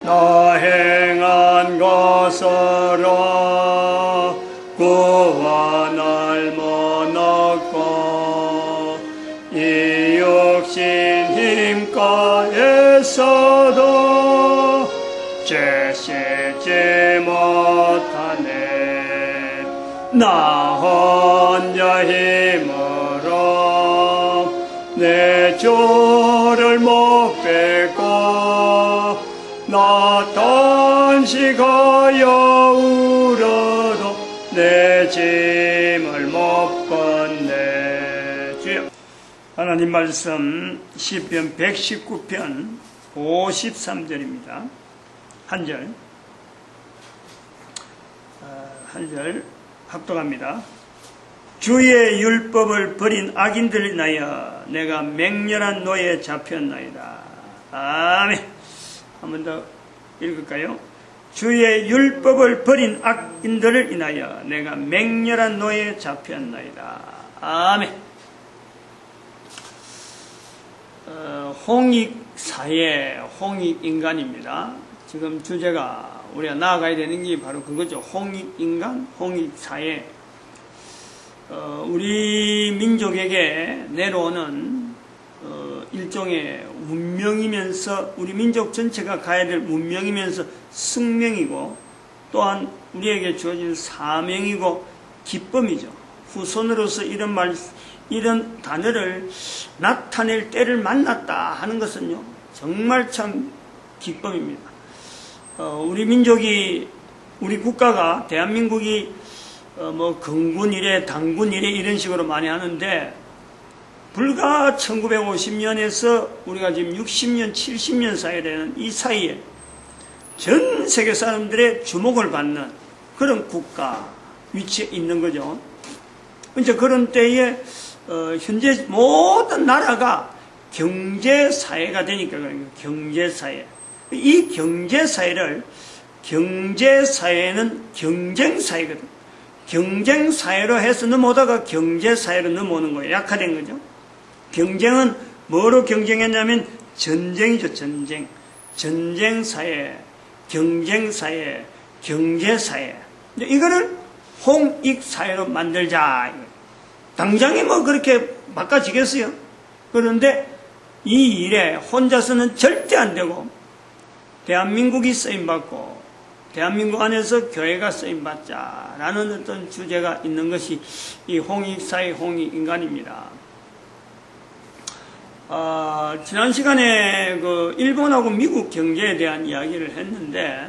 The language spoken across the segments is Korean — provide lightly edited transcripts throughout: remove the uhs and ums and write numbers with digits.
나 행한 것으로 구원을 못 얻고 이 육신 힘과 애써도 죄 씻지 못하네. 나 혼자 힘으로 내 죄를 못 뺏고 나 단식하여 울어도 내 짐을 못 건네. 주여, 하나님 말씀 시편 119편 53절입니다. 한 절 합독합니다. 주의 율법을 버린 악인들 인하여 내가 맹렬한 노예에 잡혔나이다. 아멘. 한 번 더 읽을까요? 주의 율법을 버린 악인들을 인하여 내가 맹렬한 노예에 잡혔나이다. 아멘. 홍익사회, 홍익인간입니다. 지금 주제가 우리가 나아가야 되는 게 바로 그거죠. 홍익인간, 홍익사회. 우리 민족에게 내려오는 일종의 운명이면서 우리 민족 전체가 가야 될 운명이면서 숙명이고 또한 우리에게 주어진 사명이고 기쁨이죠. 후손으로서 이런 단어를 나타낼 때를 만났다 하는 것은요, 정말 참 기쁨입니다. 우리 민족이, 우리 국가가, 대한민국이 건군 이래, 당군 이래 이런 식으로 많이 하는데, 불과 1950년에서 우리가 지금 60년, 70년 사이에 되는 이 사이에 전 세계 사람들의 주목을 받는 그런 국가 위치에 있는 거죠. 이제 그런 때에 현재 모든 나라가 경제사회가 되니까 그런 거예요. 경제사회. 이 경제사회는 경쟁사회거든. 경쟁사회로 해서 넘어오다가 경제사회로 넘어오는 거예요. 약화된 거죠. 경쟁은 뭐로 경쟁했냐면 전쟁이죠. 전쟁사회, 경쟁사회, 경제사회. 이거를 홍익사회로 만들자. 당장에 뭐 그렇게 바꿔지겠어요? 그런데 이 일에 혼자서는 절대 안 되고, 대한민국이 쓰임받고, 대한민국 안에서 교회가 쓰임받자라는 어떤 주제가 있는 것이 이 홍익사회, 홍익인간입니다. 지난 시간에 일본하고 미국 경제에 대한 이야기를 했는데,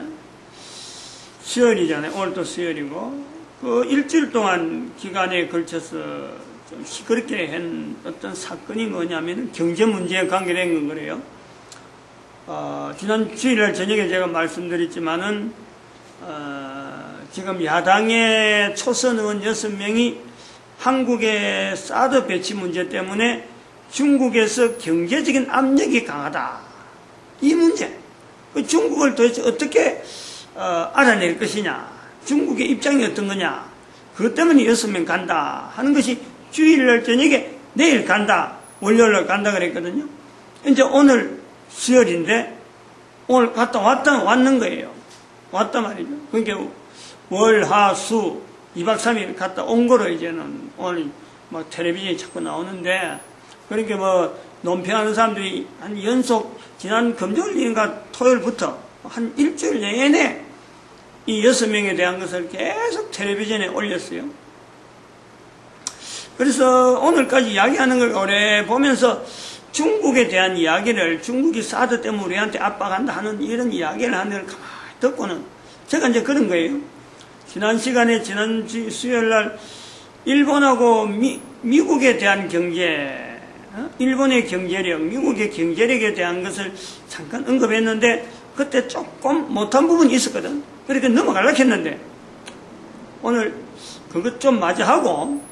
수요일이잖아요. 오늘도 수요일이고, 일주일 동안 기간에 걸쳐서 좀 시끄럽게 한 어떤 사건이 뭐냐면 경제 문제에 관계된 건 그래요. 지난 주일날 저녁에 제가 말씀드렸지만은, 지금 야당의 초선 의원 6명이 한국의 사드 배치 문제 때문에 중국에서 경제적인 압력이 강하다. 이 문제. 중국을 도대체 어떻게 알아낼 것이냐. 중국의 입장이 어떤 거냐. 그것 때문에 6명 간다 하는 것이 주일날 저녁에 내일 간다. 월요일날 간다 그랬거든요. 이제 오늘 수요일인데 오늘 왔는 거예요. 왔단 말이죠. 그러니까 월, 하, 수 2박 3일 갔다 온 거로 이제는 오늘 막 텔레비전이 자꾸 나오는데, 그러니까 논평하는 사람들이 한 연속 지난 금요일인가 토요일부터 한 일주일 내내 이 6명에 대한 것을 계속 텔레비전에 올렸어요. 그래서 오늘까지 이야기하는 걸 오래 보면서 중국에 대한 이야기를, 중국이 사드 때문에 우리한테 압박한다 하는 이런 이야기를 하는 걸 가만히 듣고는 제가 이제 그런 거예요. 지난 시간에 지난 수요일날 일본하고 미국에 대한 경제, 일본의 경제력, 미국의 경제력에 대한 것을 잠깐 언급했는데 그때 조금 못한 부분이 있었거든. 그러니까 넘어가려고 했는데 오늘 그것 좀 마저하고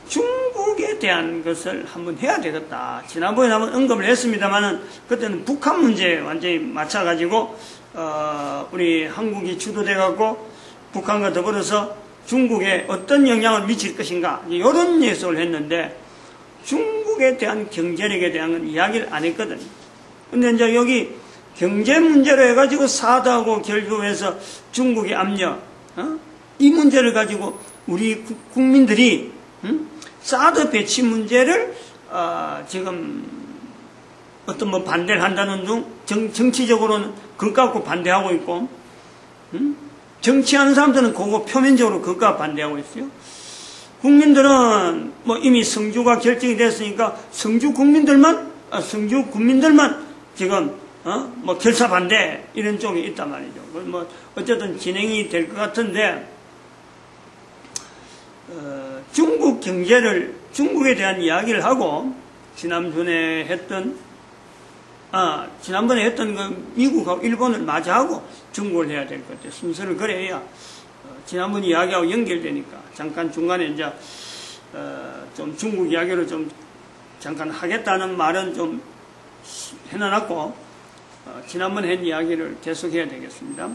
중국에 대한 것을 한번 해야 되겠다. 지난번에 한번 언급을 했습니다만은 그때는 북한 문제에 완전히 맞춰가지고 우리 한국이 주도돼갖고 북한과 더불어서 중국에 어떤 영향을 미칠 것인가 이런 예술을 했는데 중국에 대한 경제력에 대한 건 이야기를 안 했거든요. 근데 이제 여기 경제 문제로 해가지고 사드하고 결교해서 중국의 압력, 이 문제를 가지고 우리 국민들이 사드 배치 문제를 지금 어떤 뭐 반대를 한다는 둥 정치적으로는 그것 갖고 반대하고 있고, 정치하는 사람들은 그거 표면적으로 그것과 반대하고 있어요. 국민들은 뭐 이미 성주가 결정이 됐으니까 성주 국민들만 지금 뭐 결사 반대 이런 쪽이 있단 말이죠. 뭐 어쨌든 진행이 될 것 같은데, 중국 경제를, 중국에 대한 이야기를 하고 지난번에 했던 그 미국하고 일본을 맞이하고 중국을 해야 될 것 같아요. 순서를 그래야 지난번 이야기하고 연결되니까 잠깐 중간에 이제 좀 중국 이야기를 좀 잠깐 하겠다는 말은 좀 해놔놨고 지난번 한 이야기를 계속해야 되겠습니다.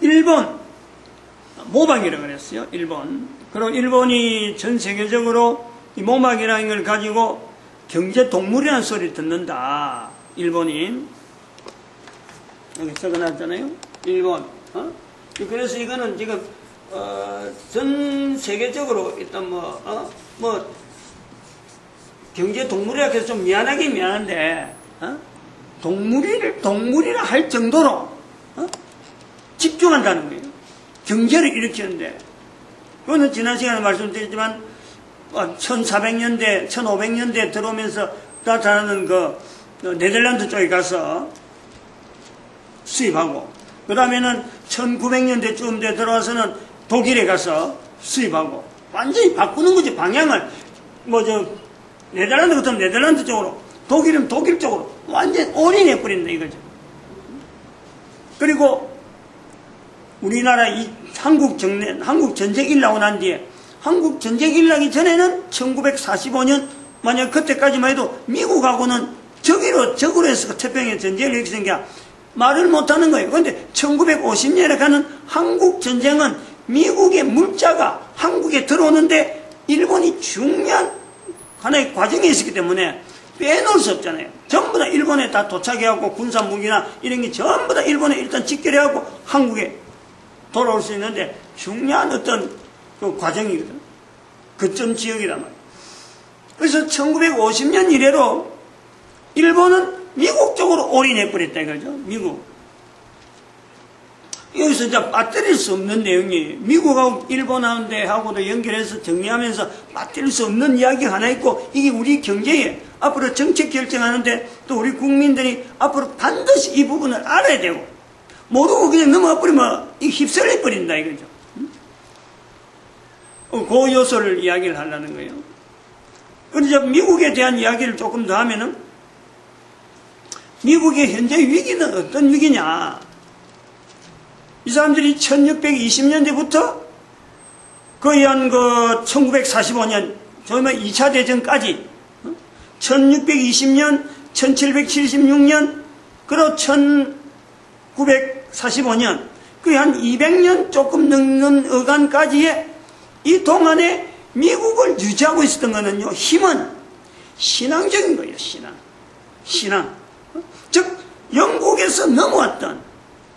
일본 모박이라고 그랬어요. 그리고 일본이 전 세계적으로 이 모박이라는 걸 가지고 경제 동물이라는 소리를 듣는다. 일본이 여기 적어놨잖아요. 일본. 그래서 이거는 지금 전 세계적으로 일단 경제 동물이라 해서 좀 미안한데 동물이라 할 정도로 집중한다는 거예요. 경제를 일으키는데. 그거는 지난 시간에 말씀드렸지만 1400년대, 1500년대 들어오면서 나타나는 그 네덜란드 쪽에 가서 수입하고, 그 다음에는 1900년대쯤 돼 들어와서는 독일에 가서 수입하고, 완전히 바꾸는 거지, 방향을. 네덜란드 같으면 네덜란드 쪽으로, 독일은 독일 쪽으로 완전히 올인해버린다, 이거죠. 그리고 우리나라 한국 전쟁 일나고 난 뒤에, 한국 전쟁 일나기 전에는 1945년, 만약 그때까지만 해도 미국하고는 적으로 해서 태평양 전쟁을 일으키는 게 말을 못하는 거예요. 그런데 1950년에 가는 한국 전쟁은 미국의 물자가 한국에 들어오는데 일본이 중요한 하나의 과정에 있었기 때문에 빼놓을 수 없잖아요. 전부 다 일본에 다 도착해갖고 군사 무기나 이런 게 전부 다 일본에 일단 직결해갖고 한국에 돌아올 수 있는데 중요한 어떤 그 과정이거든. 거점 지역이란 말이에요. 그래서 1950년 이래로 일본은 미국 쪽으로 올인해버렸다 이거죠. 미국. 여기서 이제 빠뜨릴 수 없는 내용이 미국하고 일본하고도 연결해서 정리하면서 빠뜨릴 수 없는 이야기가 하나 있고, 이게 우리 경제에 앞으로 정책 결정하는데 또 우리 국민들이 앞으로 반드시 이 부분을 알아야 되고, 모르고 그냥 넘어가 버리면 휩쓸려 버린다 이거죠. 그 요소를 이야기를 하려는 거예요. 그런데 미국에 대한 이야기를 조금 더 하면은, 미국의 현재 위기는 어떤 위기냐. 이 사람들이 1620년대부터 거의 한 1945년, 정말 2차 대전까지, 1620년, 1776년, 그리고 1945년, 거의 한 200년 조금 넘는 어간까지의 이 동안에 미국을 유지하고 있었던 거는요, 힘은 신앙적인 거예요, 신앙. 즉, 영국에서 넘어왔던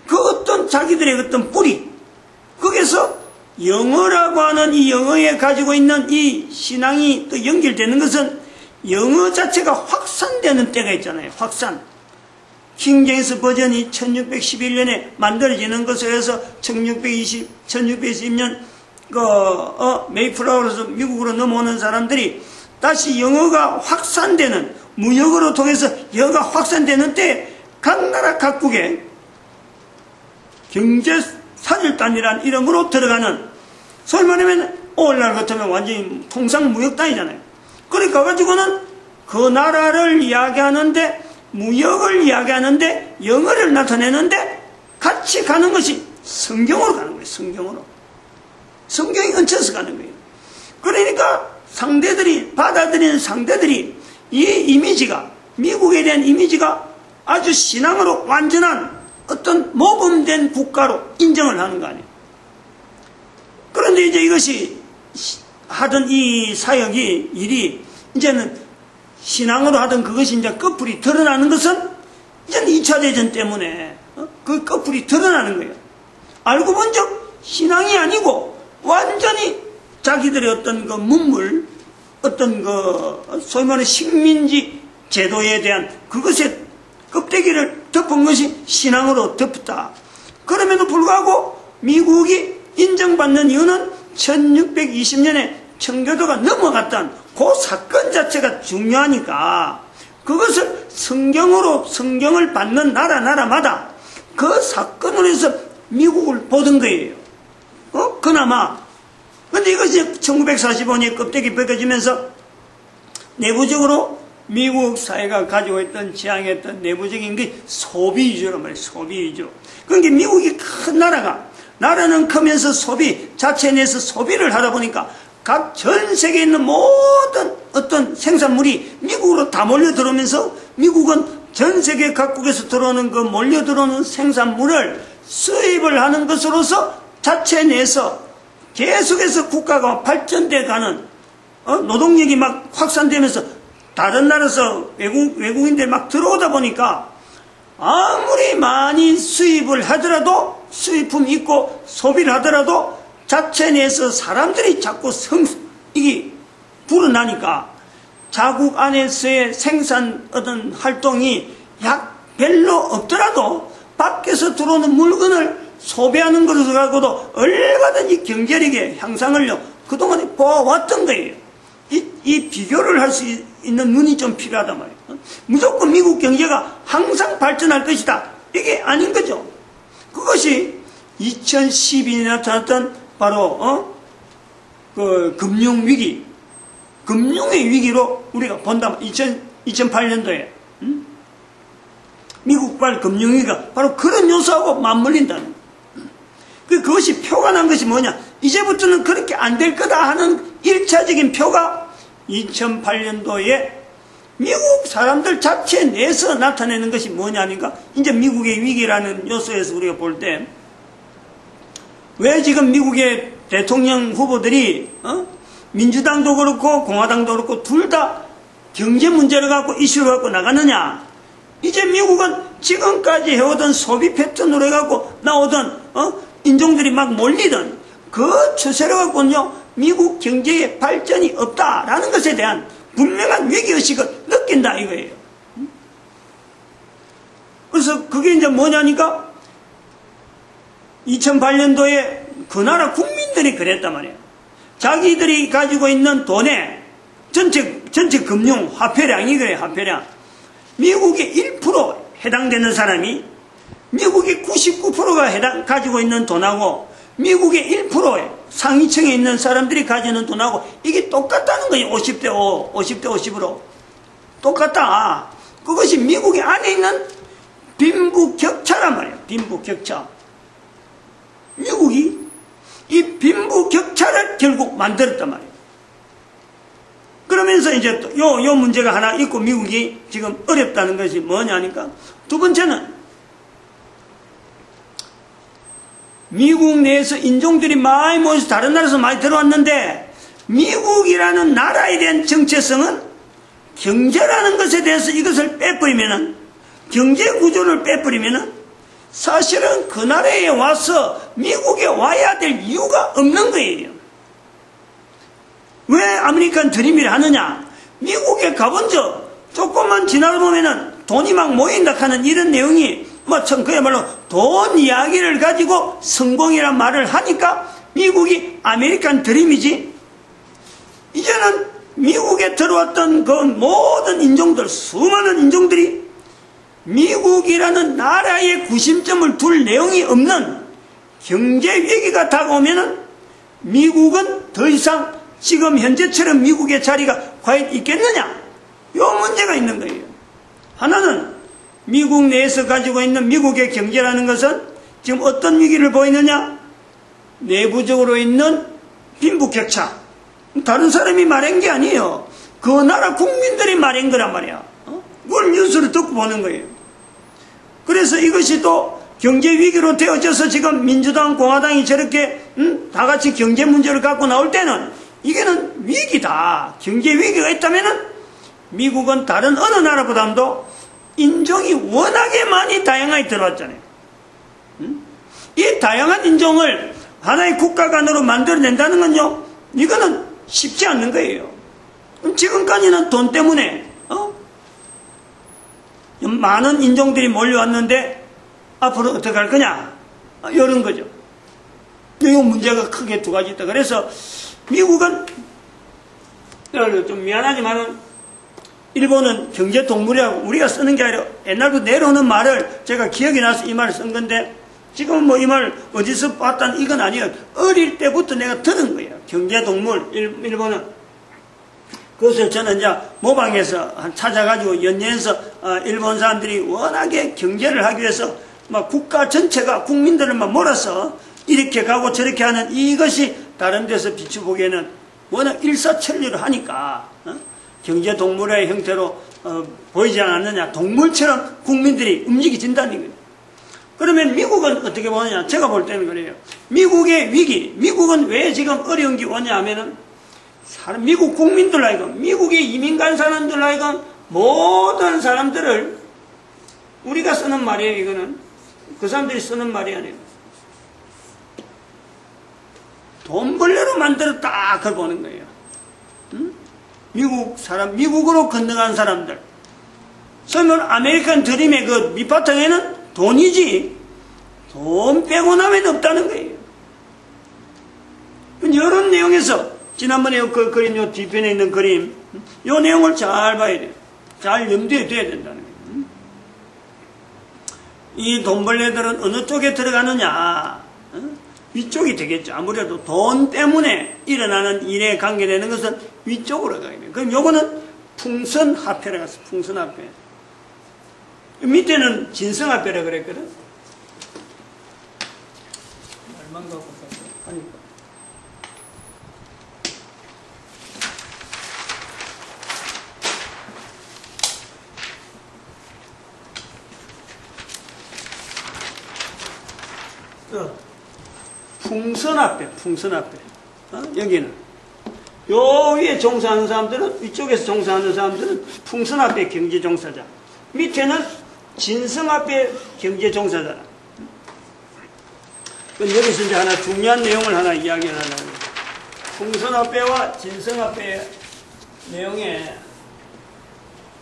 그 어떤 자기들의 어떤 뿌리, 거기서 영어라고 하는 이 영어에 가지고 있는 이 신앙이 또 연결되는 것은 영어 자체가 확산되는 때가 있잖아요. 확산. 킹제임스 버전이 1611년에 만들어지는 것에 의해서 1620년 메이플라워에서 미국으로 넘어오는 사람들이 다시 영어가 확산되는, 무역으로 통해서 영어가 확산되는 때 각 나라 각국에 경제사절단이라는 이름으로 들어가는, 소위 말하면 오늘날 같으면 완전히 통상무역단이잖아요. 그러니까 가가지고는 그 나라를 이야기하는데, 무역을 이야기하는데, 영어를 나타내는데 같이 가는 것이 성경으로 가는 거예요. 성경이 얹혀서 가는 거예요. 그러니까 받아들이는 상대들이 이 이미지가, 미국에 대한 이미지가 아주 신앙으로 완전한 어떤 모범된 국가로 인정을 하는 거 아니에요. 그런데 이제 이것이 하던 이 일이 이제는 신앙으로 하던 그것이 이제 꺼풀이 드러나는 것은 이제 2차 대전 때문에 그 꺼풀이 드러나는 거예요. 알고 본즉 신앙이 아니고 완전히 자기들의 어떤 그 문물, 어떤 그 소위 말하는 식민지 제도에 대한 그것의 껍데기를 덮은 것이 신앙으로 덮었다. 그럼에도 불구하고 미국이 인정받는 이유는 1620년에 청교도가 넘어갔던 그 사건 자체가 중요하니까 그것을 성경을 받는 나라마다 그 사건으로 해서 미국을 보던 거예요. 그나마. 근데 이것이 1945년에 껍데기 벗겨지면서 내부적으로 미국 사회가 가지고 있던 지향했던 내부적인 게 소비 위주란 말이에요. 소비 위주. 그러니까 미국이 큰 나라는 크면서 자체 내에서 소비를 하다 보니까 각 전 세계에 있는 모든 어떤 생산물이 미국으로 다 몰려 들어오면서 미국은 전 세계 각국에서 들어오는 그 몰려 들어오는 생산물을 수입을 하는 것으로서 자체 내에서 계속해서 국가가 발전돼 가는 노동력이 막 확산되면서 다른 나라에서 외국인들 막 들어오다 보니까 아무리 많이 수입을 하더라도 수입품 있고 소비를 하더라도 자체 내에서 사람들이 자꾸 이게 불어나니까 자국 안에서의 생산 어떤 활동이 약 별로 없더라도 밖에서 들어오는 물건을 소비하는 것으로 가지고도 얼마든지 경제력의 향상을 그동안에 보아왔던 거예요. 이 비교를 할 수 있는 눈이 좀 필요하단 말이에요. 무조건 미국 경제가 항상 발전할 것이다. 이게 아닌 거죠. 그것이 2012년에 나타났던 바로 그 금융위기, 금융의 위기로 우리가 본다면 2008년도에 미국발 금융위기가 바로 그런 요소하고 맞물린다는 그것이 표가 난 것이 뭐냐, 이제부터는 그렇게 안 될 거다 하는 1차적인 표가 2008년도에 미국 사람들 자체 내에서 나타내는 것이 뭐냐니까 이제 미국의 위기라는 요소에서 우리가 볼 때 왜 지금 미국의 대통령 후보들이 민주당도 그렇고 공화당도 그렇고 둘 다 경제 문제를 갖고 이슈를 갖고 나가느냐, 이제 미국은 지금까지 해오던 소비 패턴으로 해갖고 나오던 인종들이 막 몰리던 그 추세를 갖고는요 미국 경제의 발전이 없다라는 것에 대한 분명한 위기의식을 느낀다 이거예요. 그래서 그게 이제 뭐냐니까 2008년도에 그 나라 국민들이 그랬단 말이에요. 자기들이 가지고 있는 돈의 전체 금융 화폐량이 그래요. 화폐량. 미국의 1% 해당되는 사람이 미국의 99%가 가지고 있는 돈하고 미국의 1%의 상위층에 있는 사람들이 가지는 돈하고 이게 똑같다는 거예요. 50대 5, 50대 50으로. 똑같다. 그것이 미국의 안에 있는 빈부격차란 말이에요. 빈부격차. 미국이 이 빈부격차를 결국 만들었단 말이에요. 그러면서 이제 또 요 문제가 하나 있고 미국이 지금 어렵다는 것이 뭐냐니까 두 번째는 미국 내에서 인종들이 많이 모여서 다른 나라에서 많이 들어왔는데 미국이라는 나라에 대한 정체성은 경제라는 것에 대해서 이것을 빼버리면은 경제 구조를 빼버리면은 사실은 그 나라에 와서 미국에 와야 될 이유가 없는 거예요. 왜 아메리칸 드림이라 하느냐? 미국에 가본 적 조금만 지나다 보면은 돈이 막 모인다 하는 이런 내용이 참 그야말로 돈 이야기를 가지고 성공이란 말을 하니까 미국이 아메리칸 드림이지. 이제는 미국에 들어왔던 그 모든 인종들, 수많은 인종들이 미국이라는 나라의 구심점을 둘 내용이 없는 경제 위기가 다가오면은 미국은 더 이상 지금 현재처럼 미국의 자리가 과연 있겠느냐? 요 문제가 있는 거예요. 하나는 미국 내에서 가지고 있는 미국의 경제라는 것은 지금 어떤 위기를 보이느냐? 내부적으로 있는 빈부격차. 다른 사람이 말한 게 아니에요. 그 나라 국민들이 말한 거란 말이야. 그걸 뉴스를 듣고 보는 거예요. 그래서 이것이 또 경제 위기로 되어져서 지금 민주당, 공화당이 저렇게 다 같이 경제 문제를 갖고 나올 때는 이게는 위기다. 경제 위기가 있다면은 미국은 다른 어느 나라보다도 인종이 워낙에 많이 다양하게 들어왔잖아요. 이 다양한 인종을 하나의 국가 간으로 만들어낸다는 건요, 이거는 쉽지 않는 거예요. 지금까지는 돈 때문에 많은 인종들이 몰려왔는데 앞으로 어떻게 할 거냐, 이런 거죠. 이 문제가 크게 두 가지 있다. 그래서 미국은 좀 미안하지만은 일본은 경제 동물이라고 우리가 쓰는 게 아니라 옛날부터 내려오는 말을 제가 기억이 나서 이 말을 쓴 건데, 지금은 뭐 이 말 어디서 봤다는 이건 아니에요. 어릴 때부터 내가 들은 거예요. 경제 동물, 일본은. 그것을 저는 이제 모방해서 찾아가지고 연예에서 일본 사람들이 워낙에 경제를 하기 위해서 막 국가 전체가 국민들을 막 몰아서 이렇게 가고 저렇게 하는 이것이 다른 데서 비추보기에는 워낙 일사천리로 하니까 경제동물의 형태로 보이지 않았느냐. 동물처럼 국민들이 움직여진다는 거예요. 그러면 미국은 어떻게 보느냐. 제가 볼 때는 그래요. 미국의 위기, 미국은 왜 지금 어려운 게 오냐 하면은 미국 국민들 하여금, 미국에 이민 간 사람들 하여금 모든 사람들을, 우리가 쓰는 말이에요. 이거는 그 사람들이 쓰는 말이 아니에요. 돈 벌레로 만들었다, 그걸 보는 거예요. 미국 사람, 미국으로 건너간 사람들. 그러면 아메리칸 드림의 그 밑바탕에는 돈이지, 돈 빼고 나면 없다는 거예요. 이런 내용에서, 지난번에 그 그림, 요 뒤편에 있는 그림, 요 내용을 잘 봐야 돼요. 잘 염두에 둬야 된다는 거예요. 이 돈벌레들은 어느 쪽에 들어가느냐, 위쪽이 되겠죠. 아무래도 돈 때문에 일어나는 일에 관계되는 것은 위쪽으로 가야 돼요. 그럼 요거는 풍선화폐라고 했어. 풍선화폐. 밑에는 진성화폐라고 그랬거든. 말만 갖고 하니까. 풍선화폐, 풍선화폐. 여기는. 요 위에 종사하는 사람들은, 위쪽에서 종사하는 사람들은 풍선화폐 경제종사자. 밑에는 진성화폐 경제종사자. 그럼 여기서 이제 하나 중요한 내용을 하나 이야기를 하려고. 풍선화폐와 진성화폐의 내용에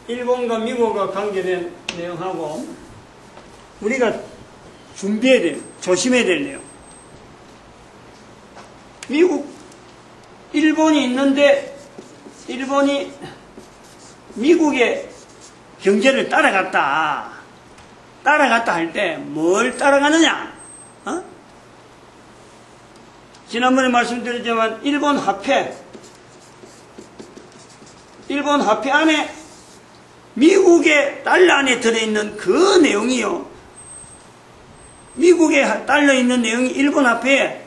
일본과 미국과 관계된 내용하고 우리가 준비해야 돼요. 조심해야 될 내용. 일본이 있는데, 일본이 미국의 경제를 따라갔다 할 때 뭘 따라가느냐? 지난번에 말씀드렸지만 일본 화폐 안에 미국의 달러 안에 들어있는 그 내용이요. 미국에 달러 있는 내용이 일본 화폐에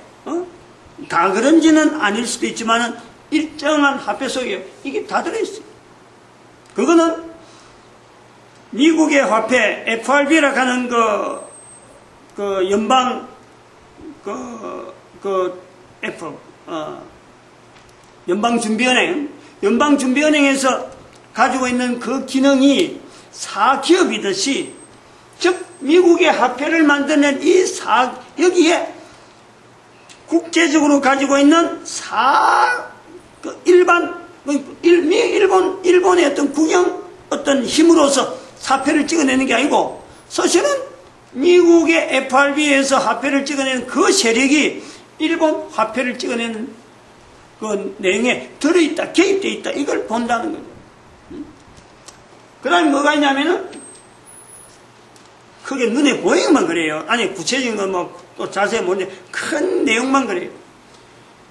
다 그런지는 아닐 수도 있지만 일정한 화폐 속에 이게 다 들어있어요. 그거는 미국의 화폐 FRB라고 하는 그 연방 연방준비은행에서 가지고 있는 그 기능이 사기업이듯이, 즉 미국의 화폐를 만드는 여기에 국제적으로 가지고 있는 일본의 어떤 국영 어떤 힘으로서 화폐를 찍어내는 게 아니고, 사실은 미국의 FRB에서 화폐를 찍어내는 그 세력이 일본 화폐를 찍어내는 그 내용에 들어있다, 개입되어 있다, 이걸 본다는 거죠. 그 다음에 뭐가 있냐면은, 크게 눈에 보이기만 그래요. 아니, 구체적인 건 뭐 또 자세히 모르는데, 큰 내용만 그래요.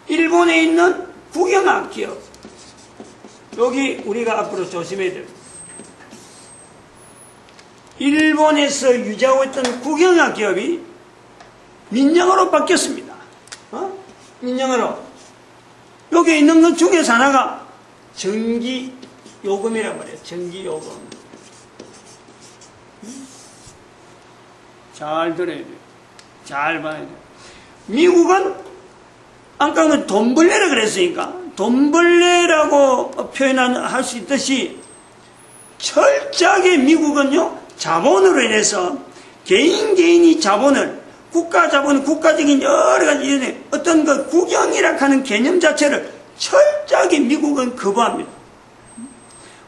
일본에 있는 국영학 기업. 여기 우리가 앞으로 조심해야 돼요. 일본에서 유지하고 있던 국영학 기업이 민영으로 바뀌었습니다. 민영으로. 여기 있는 것 중에서 하나가 전기요금이라고 말해요. 전기요금. 잘 들어야 돼요. 잘 봐야 돼요. 미국은 아까 돈벌레라 그랬으니까 돈벌레라고 표현할 수 있듯이 철저하게 미국은요, 자본으로 인해서 개인이 자본을, 국가 자본, 국가적인 여러 가지 어떤 그 국영이라 하는 개념 자체를 철저하게 미국은 거부합니다.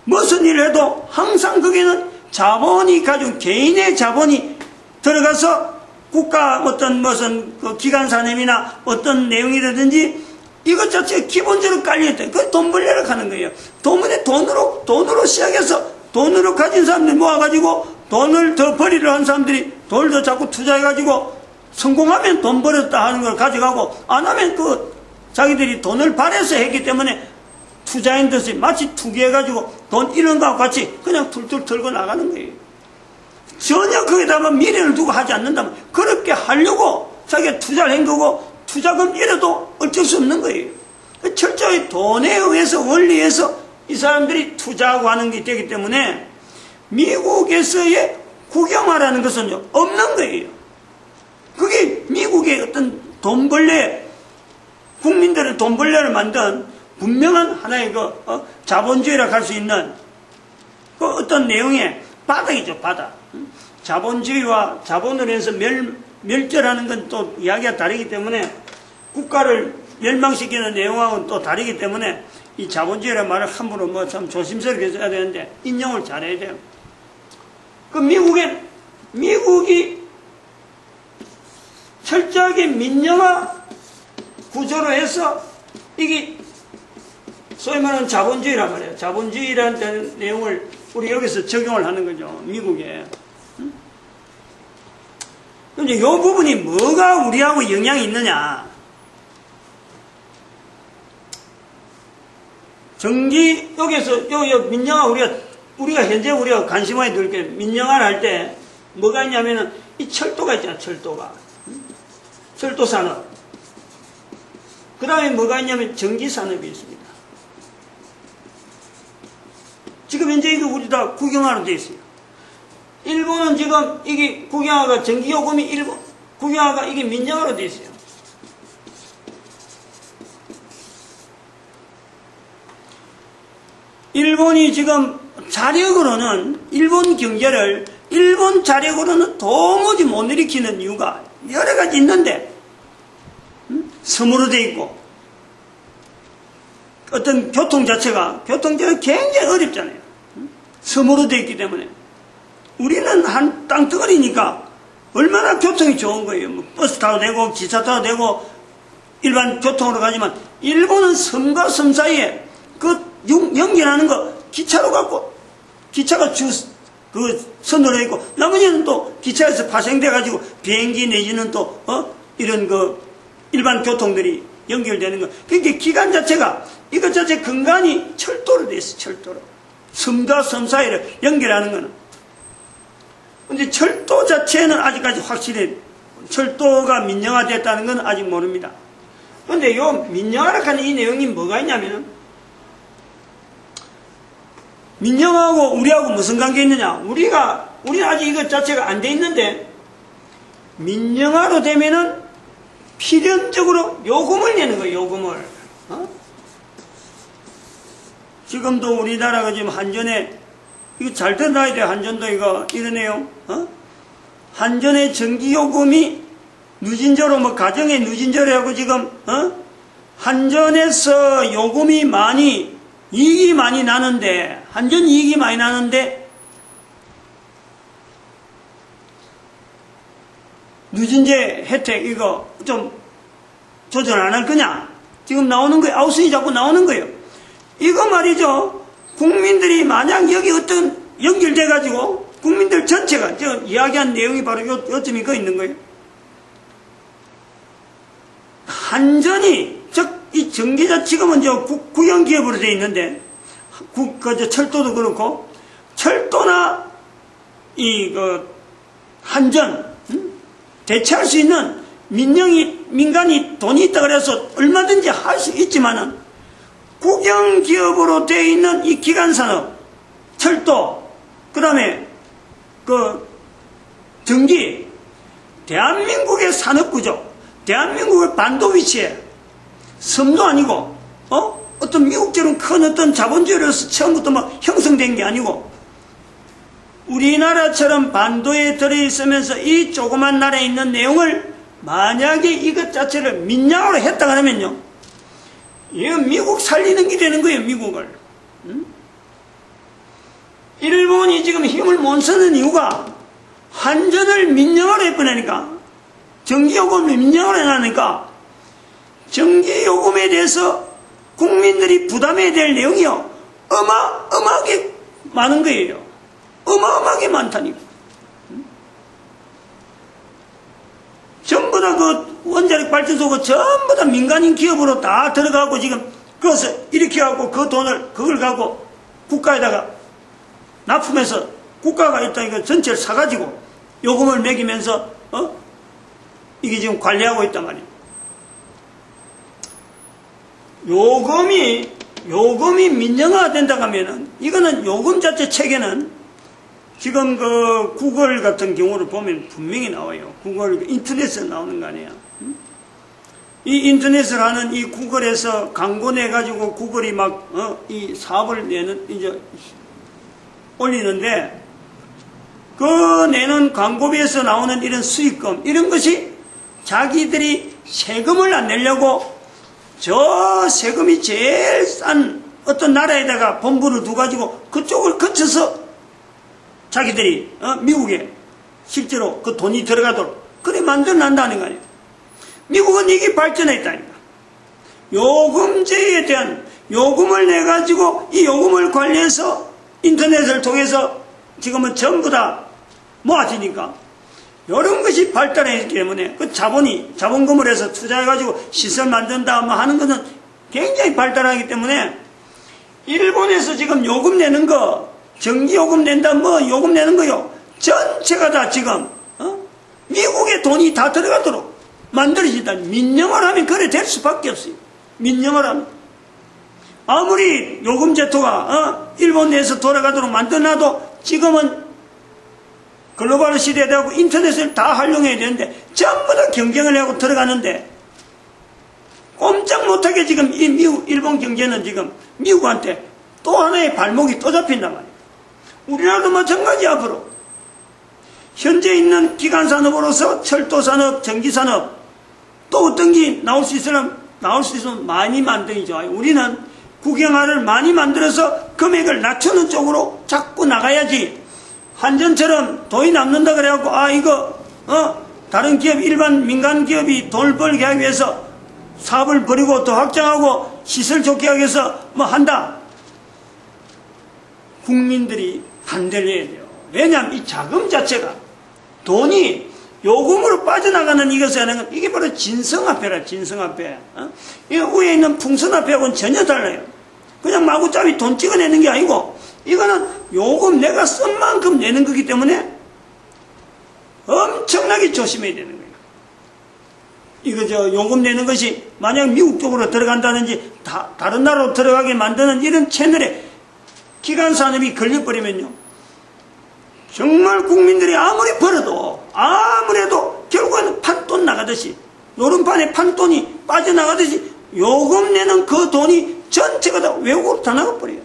무슨 일을 해도 항상 거기는 자본이 가지고 개인의 자본이 들어가서 국가 어떤 무슨 그 기관 산업이나 어떤 내용이라든지 이것 자체가 기본적으로 깔려있다. 그 돈 벌려고 하는 거예요. 돈으로 시작해서 돈으로 가진 사람들 모아가지고 돈을 더 벌이려 하는 사람들이 돈을 더 자꾸 투자해가지고 성공하면 돈 벌었다 하는 걸 가져가고 안 하면 그 자기들이 돈을 발해서 했기 때문에 투자인 듯이 마치 투기해가지고 돈 이런 거하고 같이 그냥 툴툴 털고 나가는 거예요. 전혀 거기다가 미래를 두고 하지 않는다면 그렇게 하려고 자기가 투자를 한 거고 투자금 이래도 어쩔 수 없는 거예요. 철저히 돈에 의해서 원리에서 이 사람들이 투자하고 하는 게 되기 때문에 미국에서의 국영화라는 것은 없는 거예요. 그게 미국의 어떤 돈벌레, 국민들의 돈벌레를 만든 분명한 하나의 자본주의라고 할 수 있는 그 어떤 내용의 바닥이죠, 바닥. 자본주의와 자본으로 해서 멸절하는 건 또 이야기가 다르기 때문에 국가를 멸망시키는 내용하고는 또 다르기 때문에 이 자본주의라는 말을 함부로 참 조심스럽게 써야 되는데 인용을 잘해야 돼요. 그 미국이 철저하게 민영화 구조로 해서 이게 소위 말하는 자본주의란 말이에요. 자본주의라는 내용을 우리 여기서 적용을 하는 거죠. 미국에. 근데 이 부분이 뭐가 우리하고 영향이 있느냐. 여기서, 민영화 우리가 현재 관심을 둘 게 민영화를 할 때 뭐가 있냐면은 이 철도가 있잖아, 철도가. 철도 산업. 그 다음에 뭐가 있냐면 전기 산업이 있습니다. 지금 현재 이거 우리 다 국영화로 되어 있어요. 일본은 지금 이게 국영화가 전기요금이 국영화가 이게 민영화로 되어 있어요. 일본이 지금 일본 경제를 일본 자력으로는 도무지 못 일으키는 이유가 여러 가지 있는데, 섬으로 되어 있고, 어떤 교통 자체가 굉장히 어렵잖아요. 섬으로 되어 있기 때문에. 우리는 한 땅덩어리니까 얼마나 교통이 좋은 거예요. 버스 타도 되고, 기차 타도 되고, 일반 교통으로 가지만, 일본은 섬과 섬 사이에 연결하는 거 기차로 갖고 기차가 선으로 있고 나머지는 또 기차에서 파생돼 가지고 비행기 내지는 또 이런 일반 교통들이 연결되는 거. 그러니까 기간 자체가 이것 자체 근간이 철도로 돼 있어. 철도로 섬과 섬 사이를 연결하는 거는. 근데 철도 자체는 아직까지 확실히 철도가 민영화됐다는 건 아직 모릅니다. 근데 요 민영화라고 하는 이 내용이 뭐가 있냐면은 민영화하고 우리하고 무슨 관계 있느냐? 우리는 아직 이것 자체가 안 돼 있는데, 민영화로 되면은 필연적으로 요금을 내는 거예요, 요금을. 지금도 우리나라가 지금 한전에, 이거 잘 들어놔야 돼요, 한전도 이러네요. 한전의 전기요금이 누진제로, 가정의 누진제로 지금, 한전에서 요금이 이익이 많이 나는데, 한전 이익이 많이 나는데, 누진제 혜택, 이거 좀 조절 안 할 거냐? 지금 나오는 거예요. 아웃순이 자꾸 나오는 거예요. 이거 말이죠. 국민들이 만약 여기 어떤 연결돼가지고, 국민들 전체가, 저 이야기한 내용이 바로 요점이 거 있는 거예요. 한전이, 이 전기자 지금은 국영기업으로 되어 있는데, 철도도 그렇고, 철도나 한전, 대체할 수 있는 민간이 돈이 있다 그래서 얼마든지 할 수 있지만은, 국영기업으로 되어 있는 이 기간산업, 철도, 그 다음에, 전기, 대한민국의 산업구조, 대한민국의 반도 위치에, 섬도 아니고, 어떤 미국처럼 큰 어떤 자본주의로서 처음부터 형성된 게 아니고, 우리나라처럼 반도에 들어있으면서 이 조그만 나라에 있는 내용을 만약에 이것 자체를 민영으로 했다 그러면요, 이거 미국 살리는 게 되는 거예요. 미국을. 일본이 지금 힘을 못 쓰는 이유가 한전을 민영으로 해버리니까, 전기요금을 민영으로 해놨으니까 전기요금에 대해서 국민들이 부담해야 될 내용이요, 어마어마하게 많은 거예요. 어마어마하게 많다니까. 전부 다 그 원자력 발전소가 전부 다 민간인 기업으로 다 들어가고 지금, 그래서 이렇게 하고 그 돈을, 그걸 갖고 국가에다가 납품해서 국가가 일단 이거 전체를 사가지고 요금을 매기면서, 이게 지금 관리하고 있단 말이에요. 요금이 민영화가 된다고 하면은, 이거는 요금 자체 체계는 지금 그 구글 같은 경우를 보면 분명히 나와요. 구글 인터넷에 나오는 거 아니에요. 이 인터넷을 하는 이 구글에서 광고 내가지고 구글이 막, 이 사업을 이제 올리는데, 그 내는 광고비에서 나오는 이런 수익금, 이런 것이 자기들이 세금을 안 내려고 저 세금이 제일 싼 어떤 나라에다가 본부를 두가지고 그쪽을 거쳐서 자기들이 미국에 실제로 그 돈이 들어가도록 그래 만들어낸다는 거 아니에요. 미국은 이게 발전했다니까. 요금제에 대한 요금을 내가지고 이 요금을 관리해서 인터넷을 통해서 지금은 전부 다 모아지니까 이런 것이 발달했기 때문에 그 자본금을 해서 투자해가지고 시설 만든다 뭐 하는 것은 굉장히 발달하기 때문에 일본에서 지금 요금 내는 거, 전기요금 낸다 뭐 요금 내는 거요, 전체가 다 지금 미국의 돈이 다 들어가도록 만들어진다. 민영화를 하면 그래 될 수밖에 없어요. 민영화를 하면 아무리 요금 제도가 일본 내에서 돌아가도록 만들어놔도 지금은 글로벌 시대에 대하고 인터넷을 다 활용해야 되는데 전부 다 경쟁을 하고 들어가는데 꼼짝 못하게 지금 이 일본 경제는 지금 미국한테 또 하나의 발목이 또 잡힌단 말이에요. 우리나라도 마찬가지. 앞으로 현재 있는 기간산업으로서 철도산업, 전기산업 또 어떤 게 나올 수 있으면 많이 만들기 좋아요. 우리는 국영화를 많이 만들어서 금액을 낮추는 쪽으로 자꾸 나가야지, 한전처럼 돈이 남는다 그래갖고 이거 다른 기업, 일반 민간 기업이 돈을 벌게 하기 위해서 사업을 벌이고 더 확장하고 시설 좋게 하기 위해서 뭐 한다. 국민들이 반대를 해야 돼요. 왜냐하면 이 자금 자체가 돈이 요금으로 빠져나가는 이것을 하는 건 이게 바로 진성화폐라. 진성화폐. 이 위에 있는 풍선화폐하고는 전혀 달라요. 그냥 마구잡이 돈 찍어내는 게 아니고 이거는 요금 내가 쓴 만큼 내는 거기 때문에 엄청나게 조심해야 되는 거예요. 이거 요금 내는 것이 만약 미국 쪽으로 들어간다든지 다른 나라로 들어가게 만드는 이런 채널에 기간산업이 걸려버리면요, 정말 국민들이 아무리 벌어도 아무래도 결국에는 판돈 나가듯이, 노름판에 판돈이 빠져나가듯이 요금 내는 그 돈이 전체가 다 외국으로 다 나가버려요.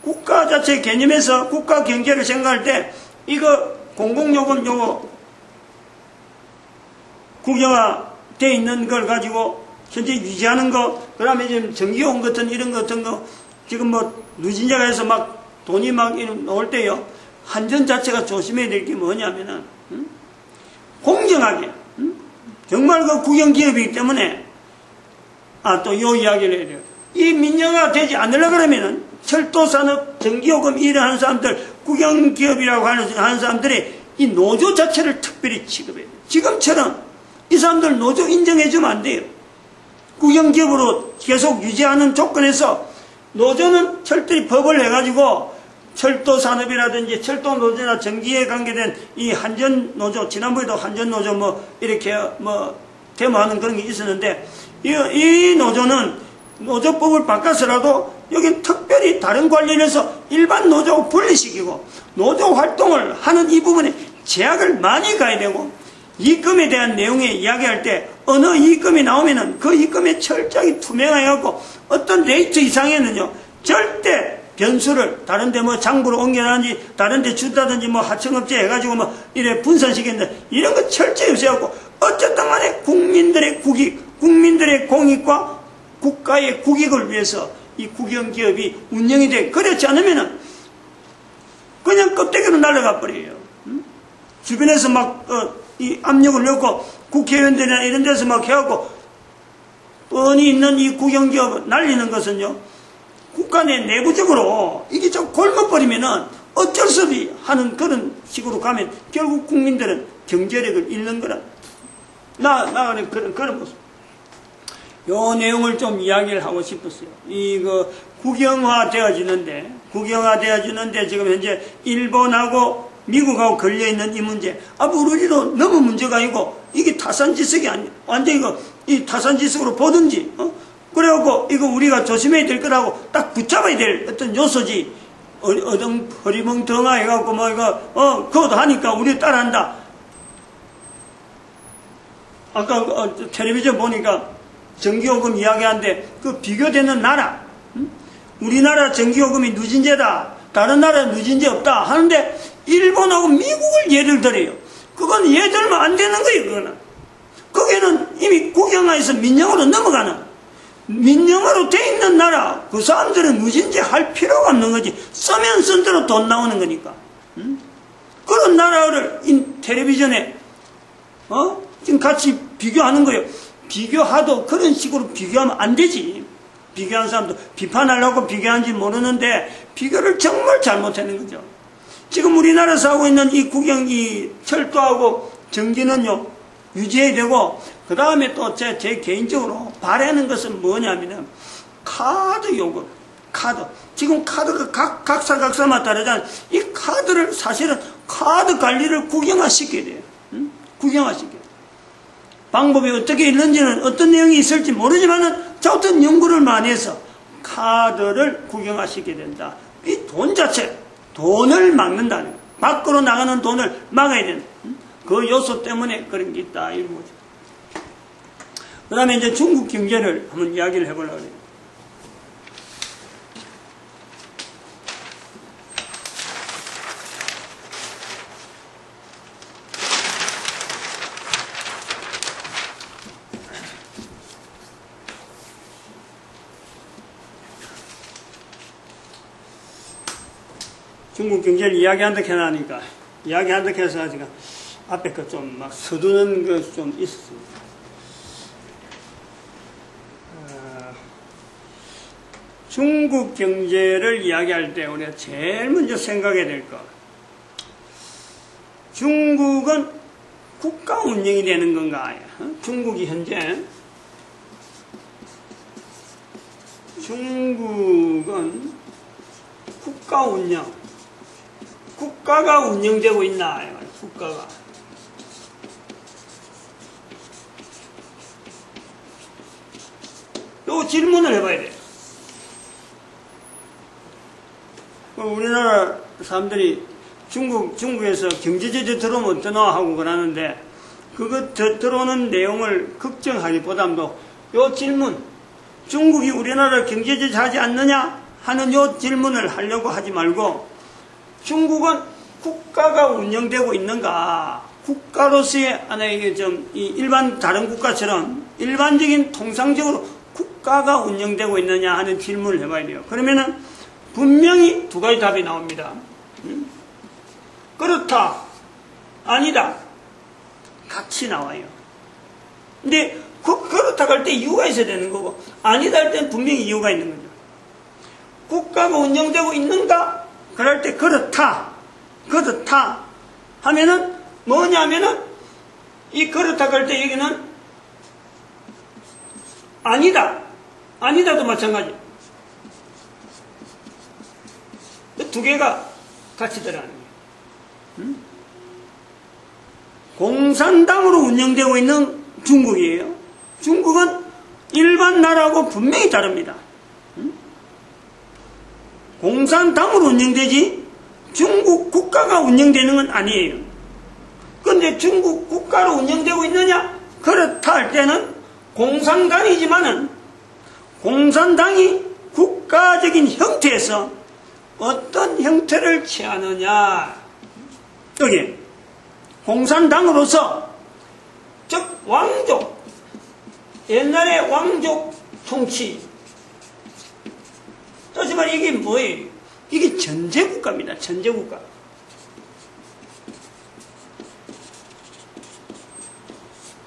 국가 자체 개념에서 국가 경제를 생각할 때 이거 공공요금 요거 국영화 돼 있는 걸 가지고 현재 유지하는 거, 그 다음에 지금 전기요금 같은 이런 거 같은 거 지금 뭐 누진자가 해서 막 돈이 막 나올 때요, 한전 자체가 조심해야 될 게 뭐냐면은 공정하게, 정말 그 국영기업이기 때문에 또 요 이야기를 해야 돼요. 이 민영화 되지 않으려고 그러면은 철도산업, 전기요금 일을 하는 사람들, 국영기업이라고 하는 사람들이 이 노조 자체를 특별히 취급해야 돼요. 지금처럼 이 사람들 노조 인정해주면 안 돼요. 국영기업으로 계속 유지하는 조건에서 노조는 철저히 법을 해가지고 철도산업이라든지 철도노조나 전기에 관계된 이 한전노조, 지난번에도 한전노조 뭐 이렇게 뭐 데모하는 그런 게 있었는데, 이 노조는 노조법을 바꿔서라도 여긴 특별히 다른 관리를 해서 일반 노조하고 분리시키고 노조 활동을 하는 이 부분에 제약을 많이 가야 되고, 이익금에 대한 내용에 이야기할 때 어느 이익금이 나오면은 그 이익금에 철저히 투명해갖고 어떤 레이트 이상에는요 절대 변수를 다른 데 뭐 장부로 옮겨나든지 다른 데 준다든지 뭐 하청업체 해가지고 뭐 이래 분산시켰는데 이런 거 철저히 없애갖고 어쨌든 간에 국민들의 국익, 국민들의 공익과 국가의 국익을 위해서 이 국영기업이 운영이 돼. 그렇지 않으면은 그냥 껍데기로 날아가 버려요. 주변에서 막 이 압력을 넣고 국회의원들이나 이런 데서 막 해갖고 뻔히 있는 이 국영기업을 날리는 것은요, 국가 내 내부적으로 이게 좀 골먹버리면은 어쩔 수 없이 하는 그런 식으로 가면 결국 국민들은 경제력을 잃는 거라. 나가는 그런 모습. 요 내용을 좀 이야기를 하고 싶었어요. 이거 국영화 되어지는데 지금 현재 일본하고 미국하고 걸려있는 이 문제, 우리도 너무 문제가 아니고 이게 타산지석이 아니, 완전히 이 타산지석으로 보든지, 그래갖고 이거 우리가 조심해야 될 거라고 딱 붙잡아야 될 어떤 요소지. 허리멍텅아 해갖고 뭐 이거, 그것도 하니까 우리 따라한다. 아까 텔레비전 보니까 전기요금 이야기하는데 그 비교되는 나라, 우리나라 전기요금이 누진제다, 다른 나라는 누진제 없다 하는데 일본하고 미국을 예를 들어요. 그건 예 들면 안 되는 거예요. 그거는 거기는 이미 국영화에서 민영으로 넘어가는, 민영으로 돼 있는 나라, 그 사람들은 누진제 할 필요가 없는 거지. 쓰면 쓴 대로 돈 나오는 거니까. 그런 나라를 텔레비전에 지금 같이 비교하는 거예요. 비교하도 그런 식으로 비교하면 안 되지. 비교한 사람도 비판하려고 비교한지 모르는데 비교를 정말 잘못하는 거죠. 지금 우리나라에서 하고 있는 이 국영, 철도하고 전기는요, 유지해야 되고, 그 다음에 또 제 개인적으로 바라는 것은 뭐냐면은, 카드 요금, 카드. 지금 카드가 각사마다 다르잖아요. 이 카드를 사실은 카드 관리를 국영화 시켜야 돼요. 국영화 시켜야 돼요. 방법이 어떻게 있는지는 어떤 내용이 있을지 모르지만은, 어떤 연구를 많이 해서 카드를 국영화 시켜야 된다. 이 돈 자체, 돈을 막는다는, 밖으로 나가는 돈을 막아야 된다. 그 요소 때문에 그런 게 있다, 이런 거죠. 그 다음에 이제 중국 경제를 한번 이야기를 해보려고 해요. 중국 경제를 이야기한다 해나니까, 이야기한다 해서 제가 앞에 거 좀 막 서두는 거 좀 있습니다. 중국 경제를 이야기할 때 우리가 제일 먼저 생각해야 될 것, 중국은 국가 운영이 되는 건가? 중국이 현재, 중국은 국가 운영, 국가가 운영되고 있나? 국가가. 요 질문을 해봐야 돼요. 우리나라 사람들이 중국에서 경제제재 들어오면 어떠나 하고 그러는데, 그거 들어오는 내용을 걱정하기보다도 요 질문, 중국이 우리나라 경제제재 하지 않느냐 하는 요 질문을 하려고 하지 말고, 중국은 국가가 운영되고 있는가, 국가로서의 하나의 일반 다른 국가처럼 일반적인 통상적으로 국가가 운영되고 있느냐 하는 질문을 해봐야 돼요. 그러면은 분명히 두 가지 답이 나옵니다. 그렇다, 아니다, 같이 나와요. 근데 그렇다 할 때 이유가 있어야 되는 거고, 아니다 할 때는 분명히 이유가 있는 거죠. 국가가 운영되고 있는가? 그럴 때 그렇다 하면은 뭐냐면은, 이 그렇다 할 때 여기는 아니다도 마찬가지. 두 개가 같이 들어가는 거예요. 공산당으로 운영되고 있는 중국이에요. 중국은 일반 나라하고 분명히 다릅니다. 공산당으로 운영되지 중국 국가가 운영되는 건 아니에요. 그런데 중국 국가로 운영되고 있느냐? 그렇다 할 때는 공산당이지만은 공산당이 국가적인 형태에서 어떤 형태를 취하느냐. 여기 공산당으로서 즉 왕족, 옛날에 왕족 통치. 하지만 이게 뭐예요? 이게 전제국가입니다. 전제국가.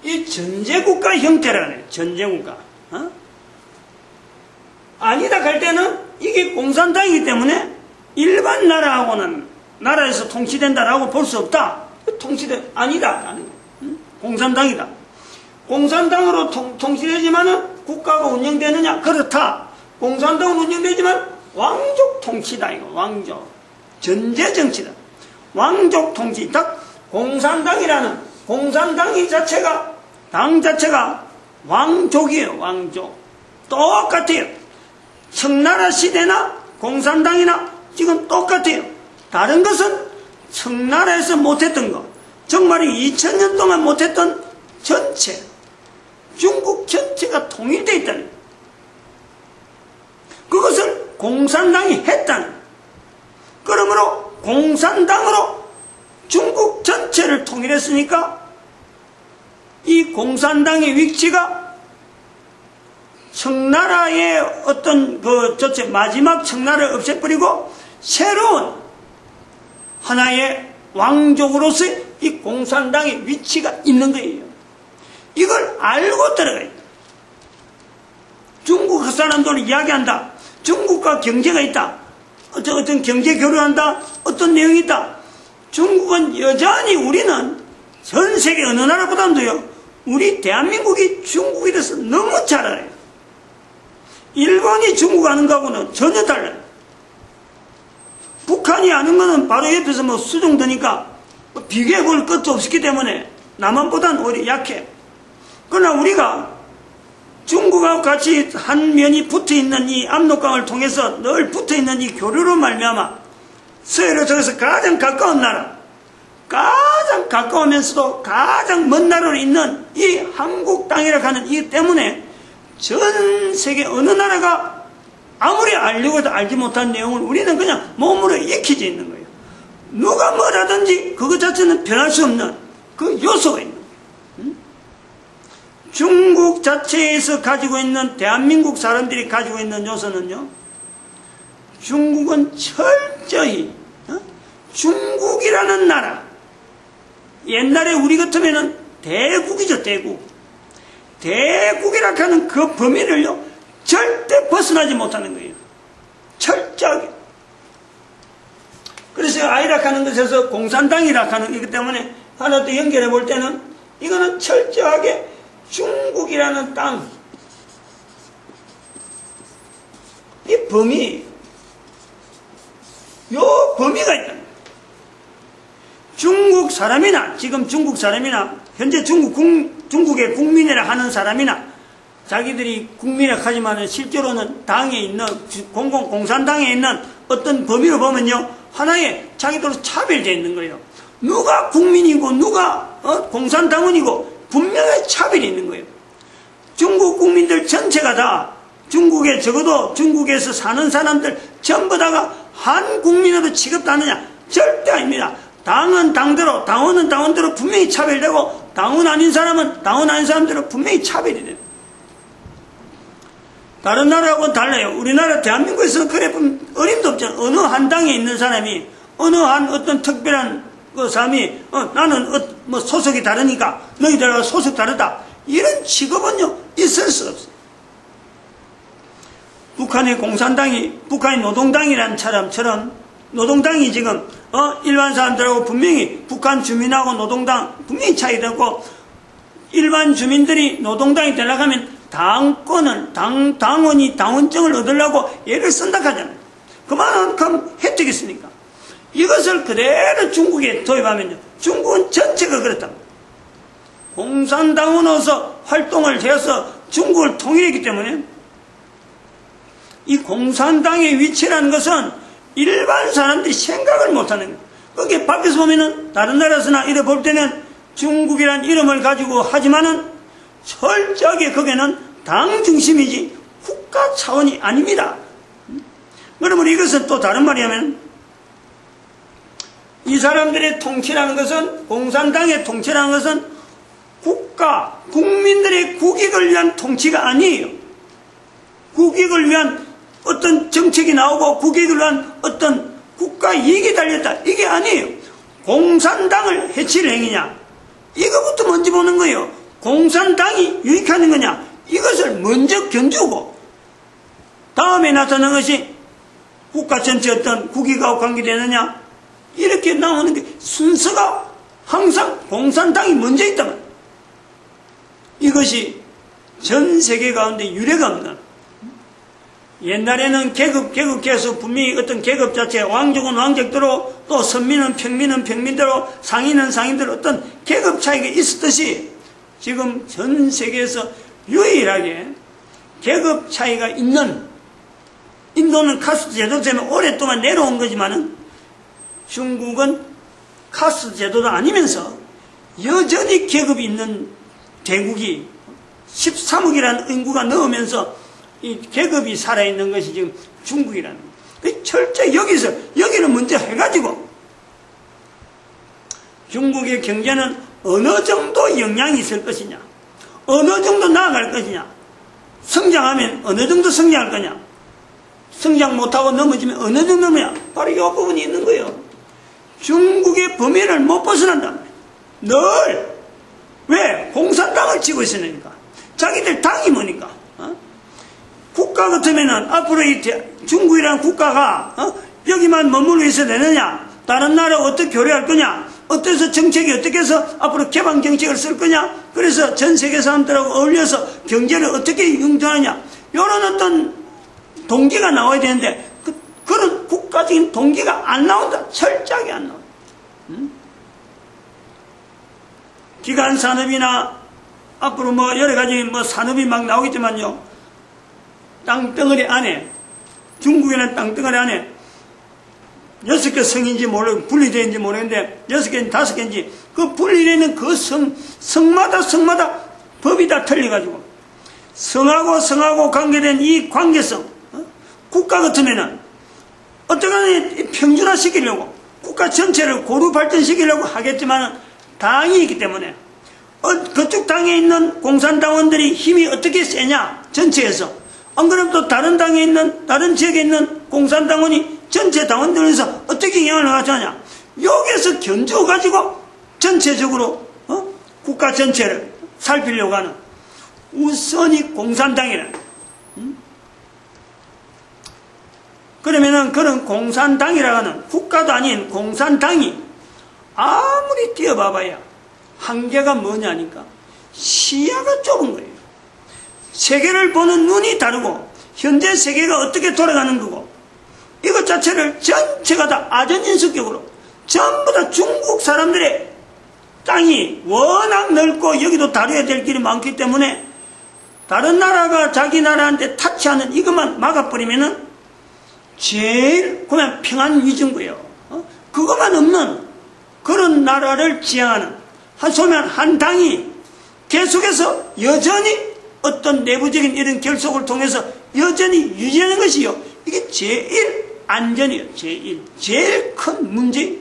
이 전제국가 형태라는 거예요. 전제국가. 아니다 할 때는 이게 공산당이기 때문에 일반 나라하고는 나라에서 통치된다라고 볼 수 없다. 아니다. 공산당이다. 공산당으로 통치되지만은 국가가 운영되느냐? 그렇다. 공산당으로 운영되지만 왕족 통치다. 이거 왕족. 전제 정치다. 왕족 통치. 딱 공산당이라는 공산당이 자체가 당 자체가 왕족이에요. 왕족. 똑같아요. 청나라 시대나 공산당이나 지금 똑같아요. 다른 것은 청나라에서 못했던 거, 정말이 2000년 동안 못했던 전체, 중국 전체가 통일되어 있다는, 그것을 공산당이 했다는. 그러므로 공산당으로 중국 전체를 통일했으니까 이 공산당의 위치가 청나라의 어떤 전체 마지막 청나라를 없애버리고 새로운 하나의 왕족으로서의 이 공산당의 위치가 있는 거예요. 이걸 알고 들어가야 돼. 중국 사람들은 이야기한다. 중국과 경제가 있다. 어떤 경제 교류한다. 어떤 내용이 있다. 중국은 여전히 우리는 전 세계 어느 나라보다도요, 우리 대한민국이 중국에 대해서 너무 잘 알아요. 일본이 중국 아는 거하고는 전혀 달라요. 북한이 아는 거는 바로 옆에서 뭐 수정되니까 비교해 볼 것도 없기 때문에 남한보다는 오히려 약해. 그러나 우리가 중국하고 같이 한 면이 붙어 있는 이 압록강을 통해서 늘 붙어 있는 이 교류로 말미암아 서해로 저기서 가장 가까운 나라, 가장 가까우면서도 가장 먼 나라로 있는 이 한국 땅이라고 하는 이 때문에 전 세계 어느 나라가 아무리 알려고 해도 알지 못한 내용을 우리는 그냥 몸으로 익혀져 있는 거예요. 누가 뭐라든지 그것 자체는 변할 수 없는 그 요소가 있는 거예요. 중국 자체에서 가지고 있는, 대한민국 사람들이 가지고 있는 요소는요, 중국은 철저히 중국이라는 나라, 옛날에 우리 같으면은 대국이죠. 대국이라 하는 그 범위를요 절대 벗어나지 못하는 거예요. 철저하게. 그래서 아이락 하는 것에서 공산당이라 하는 이것 때문에 하나 더 연결해 볼 때는 이거는 철저하게 중국이라는 땅, 이 범위, 요 범위가 있다. 중국 사람이나, 지금 중국 사람이나, 현재 중국의 국민이라 하는 사람이나, 자기들이 국민이라 하지만 실제로는 당에 있는, 공산당에 있는 어떤 범위로 보면요, 하나의 자기들로 차별되어 있는 거예요. 누가 국민이고, 누가 공산당원이고, 분명히 차별이 있는 거예요. 중국 국민들 전체가 다 중국에, 적어도 중국에서 사는 사람들 전부 다가 한 국민으로 취급하느냐? 절대 아닙니다. 당은 당대로, 당원은 당원대로 분명히 차별되고, 당원 아닌 사람은 당원 아닌 사람대로 분명히 차별이 돼요. 다른 나라하고는 달라요. 우리나라 대한민국에서 그래 보면 어림도 없잖아요. 어느 한 당에 있는 사람이, 어느 한 어떤 특별한 그 사람이 나는 뭐 소속이 다르니까 너희들하고 소속 다르다, 이런 취급은요 있을 수 없어요. 북한의 공산당이, 북한의 노동당이라는 사람처럼 노동당이 지금 일반 사람들하고 분명히 북한 주민하고 노동당 분명히 차이되고, 일반 주민들이 노동당이 되려고 하면 당권을, 당원이 당원증을 얻으려고 애를 쓴다 하잖아요. 그만큼 혜택이 있으니까. 이것을 그대로 중국에 도입하면요, 중국은 전체가 그렇다. 공산당원으로서 활동을 해서 중국을 통일했기 때문에 이 공산당의 위치라는 것은 일반 사람들이 생각을 못하는 거예요. 거기에 밖에서 보면은 다른 나라에서나 이래 볼 때는 중국이라는 이름을 가지고 하지만은 철저하게 거기는 당 중심이지 국가 차원이 아닙니다. 그러면 이것은 또 다른 말이 하면, 이 사람들의 통치라는 것은, 공산당의 통치라는 것은 국가, 국민들의 국익을 위한 통치가 아니에요. 국익을 위한 어떤 정책이 나오고 국익을 위한 어떤 국가 이익이 달렸다, 이게 아니에요. 공산당을 해칠 행위냐, 이거부터 먼저 보는 거예요. 공산당이 유익하는 거냐, 이것을 먼저 견주고 다음에 나타나는 것이 국가 전체 어떤 국익하고 관계되느냐, 이렇게 나오는 게 순서가 항상 공산당이 먼저 있다면, 이것이 전 세계 가운데 유례가 없는, 옛날에는 계급해서 분명히 어떤 계급 자체, 왕족은 왕족대로, 또 선민은 평민대로, 상인은 상인대로 어떤 계급 차이가 있었듯이, 지금 전 세계에서 유일하게 계급 차이가 있는, 인도는 카스트 제도 때문에 오랫동안 내려온 거지만은 중국은 카스트 제도도 아니면서 여전히 계급이 있는 대국이 13억이라는 인구가 넘으면서 이 계급이 살아있는 것이 지금 중국이라는 거예요. 철저히 여기를 먼저 해가지고 중국의 경제는 어느 정도 영향이 있을 것이냐, 어느 정도 나아갈 것이냐, 성장하면 어느 정도 성장할 거냐, 성장 못하고 넘어지면 어느 정도냐, 바로 이 부분이 있는 거예요. 중국의 범위를 못 벗어난다. 늘 왜? 공산당을 치고 있으니까. 자기들 당이 뭐니까. 국가 같으면은 앞으로 이 중국이라는 국가가 여기만 머물러 있어야 되느냐, 다른 나라 어떻게 교류할 거냐, 어때서 정책이 어떻게 해서 앞으로 개방 정책을 쓸 거냐, 그래서 전 세계 사람들하고 어울려서 경제를 어떻게 융통하냐, 이런 어떤 동기가 나와야 되는데 그런 국가적인 동기가 안 나온다. 철저하게 안 나온다. 기간 산업이나 앞으로 뭐 여러 가지 뭐 산업이 막 나오겠지만요, 땅덩어리 안에, 중국에는 땅덩어리 안에 6개 성인지 모르고 분리되는지 모르겠는데 6개인지 5개인지 그 분리되는 그 성마다 법이 다 틀려가지고 성하고 관계된 이 관계성, 국가 같으면은 어떻게든 평준화시키려고 국가 전체를 고루 발전시키려고 하겠지만 당이 있기 때문에 그쪽 당에 있는 공산당원들이 힘이 어떻게 세냐, 전체에서. 안 그러면 또 다른 당에 있는, 다른 지역에 있는 공산당원이 전체 당원들에서 어떻게 영향을 가져가냐, 여기에서 견주어가지고 전체적으로 국가 전체를 살피려고 하는 우선이 공산당이라는. 그러면은 그런 공산당이라고 하는 국가도 아닌 공산당이 아무리 뛰어봐봐야 한계가 뭐냐니까 시야가 좁은 거예요. 세계를 보는 눈이 다르고 현재 세계가 어떻게 돌아가는 거고, 이것 자체를 전체가 다 아전인수격으로 전부 다 중국 사람들의 땅이 워낙 넓고 여기도 다뤄야 될 길이 많기 때문에 다른 나라가 자기 나라한테 타치하는 이것만 막아버리면은 제일 그냥 평안 위주고요. 그것만 없는 그런 나라를 지향하는 소면 한 당이 계속해서 여전히 어떤 내부적인 이런 결속을 통해서 여전히 유지하는 것이요, 이게 제일 안전이에요. 제일 큰 문제.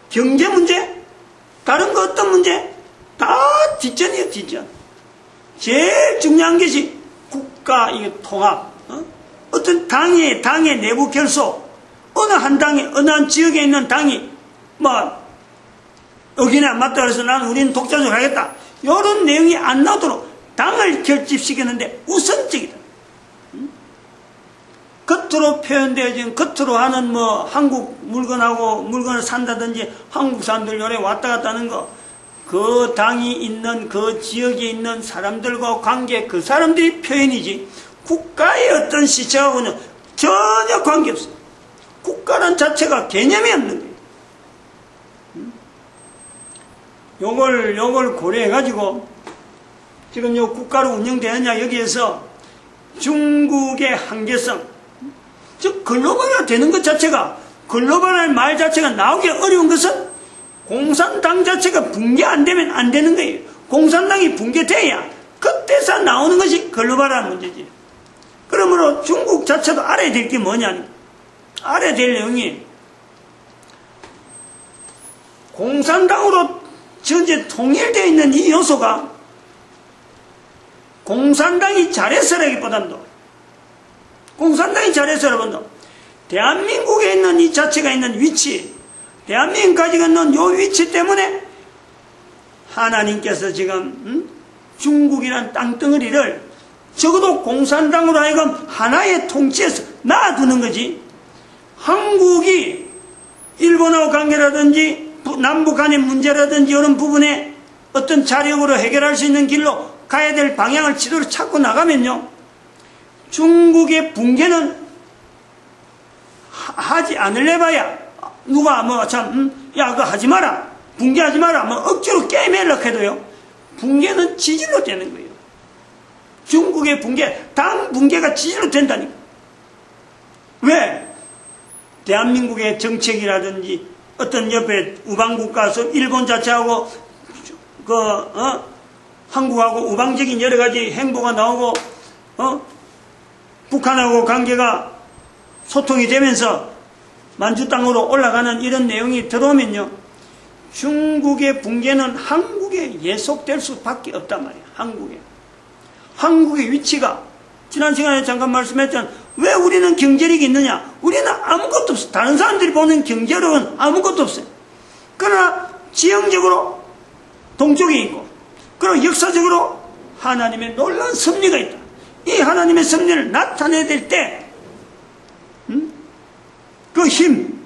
경제 문제, 다른 거 어떤 문제 다 뒷전이에요. 뒷전. 제일 중요한 것이 국가 통합, 어떤 당의 내부 결속, 어느 한 당이, 어느 한 지역에 있는 당이 여기나 맞다 그래서 나는 우리는 독자적으로 하겠다, 이런 내용이 안 나오도록 당을 결집시키는데 우선적이다. 겉으로 표현되어진, 겉으로 하는 한국 물건을 산다든지 한국 사람들 요래 왔다 갔다 하는 거, 그 당이 있는 그 지역에 있는 사람들과 관계, 그 사람들이 표현이지 국가의 어떤 시체하고는 전혀 관계없어. 국가란 자체가 개념이 없는 거예요. 요걸 고려해가지고 지금 요 국가로 운영되느냐, 여기에서 중국의 한계성, 즉 글로벌화 되는 것 자체가, 글로벌한 말 자체가 나오기 어려운 것은 공산당 자체가 붕괴 안 되면 안 되는 거예요. 공산당이 붕괴돼야 그때서 나오는 것이 글로벌한 문제지. 그럼 그러므로 중국 자체도 알아야 될 게 뭐냐, 알아야 될 내용이 공산당으로 전체 통일되어 있는 이 요소가 공산당이 잘해서라기보다도 대한민국에 있는 이 자체가 있는 위치, 대한민국 가지고 있는 이 위치 때문에 하나님께서 지금 중국이란 땅덩어리를 적어도 공산당으로 하여금 하나의 통치에서 놔두는 거지. 한국이 일본하고 관계라든지 남북 간의 문제라든지 이런 부분에 어떤 자력으로 해결할 수 있는 길로 가야 될 방향을 지도를 찾고 나가면요, 중국의 붕괴는 하지 않을래 봐야 누가 야 그거 하지 마라, 붕괴하지 마라 억지로 깨매려고 해도요, 붕괴는 지질로 되는 거예요. 중국의 붕괴, 당 붕괴가 지질로 된다니까. 왜? 대한민국의 정책이라든지 어떤 옆에 우방국가서 일본 자체하고 한국하고 우방적인 여러 가지 행보가 나오고 북한하고 관계가 소통이 되면서 만주 땅으로 올라가는 이런 내용이 들어오면요, 중국의 붕괴는 한국에 예속될 수밖에 없단 말이에요. 한국의 위치가 지난 시간에 잠깐 말씀했던 왜 우리는 경제력이 있느냐? 우리는 아무것도 없어. 다른 사람들이 보는 경제력은 아무것도 없어요. 그러나 지형적으로 동쪽에 있고, 그리고 역사적으로 하나님의 놀라운 섭리가 있다. 이 하나님의 섭리를 나타내야 될 때 그 힘,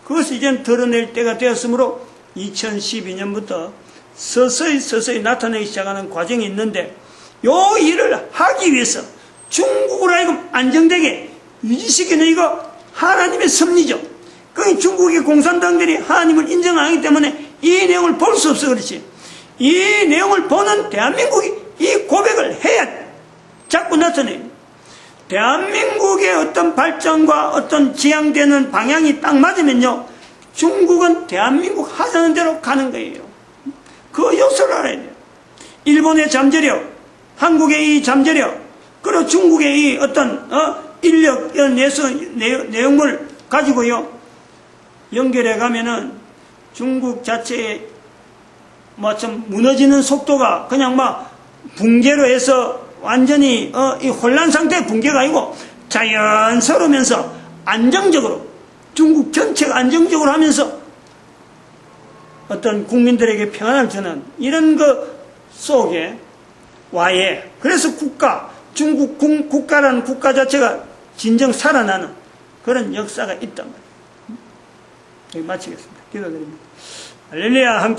그것을 이제 드러낼 때가 되었으므로 2012년부터 서서히 나타내기 시작하는 과정이 있는데, 요 일을 하기 위해서 중국으로 하여금 안정되게 유지시키는 이거 하나님의 섭리죠. 그 중국의 공산당들이 하나님을 인정하기 때문에 이 내용을 볼 수 없어. 그렇지. 이 내용을 보는 대한민국이 이 고백을 해야 자꾸 나타내요. 대한민국의 어떤 발전과 어떤 지향되는 방향이 딱 맞으면요, 중국은 대한민국 하자는 대로 가는 거예요. 그 요소를 알아야 돼요. 일본의 잠재력, 한국의 이 잠재력, 그리고 중국의 이 어떤 인력, 이런 내용을 가지고요 연결해 가면은 중국 자체의 좀 무너지는 속도가 그냥 붕괴로 해서 완전히 이 혼란 상태의 붕괴가 아니고 자연스러우면서 안정적으로, 중국 전체가 안정적으로 하면서 어떤 국민들에게 평안을 주는 이런 것 속에 와예, 그래서 중국 국가라는 국가 자체가 진정 살아나는 그런 역사가 있단 말이에요. 여기 마치겠습니다. 기도드립니다. 할렐루야. 함께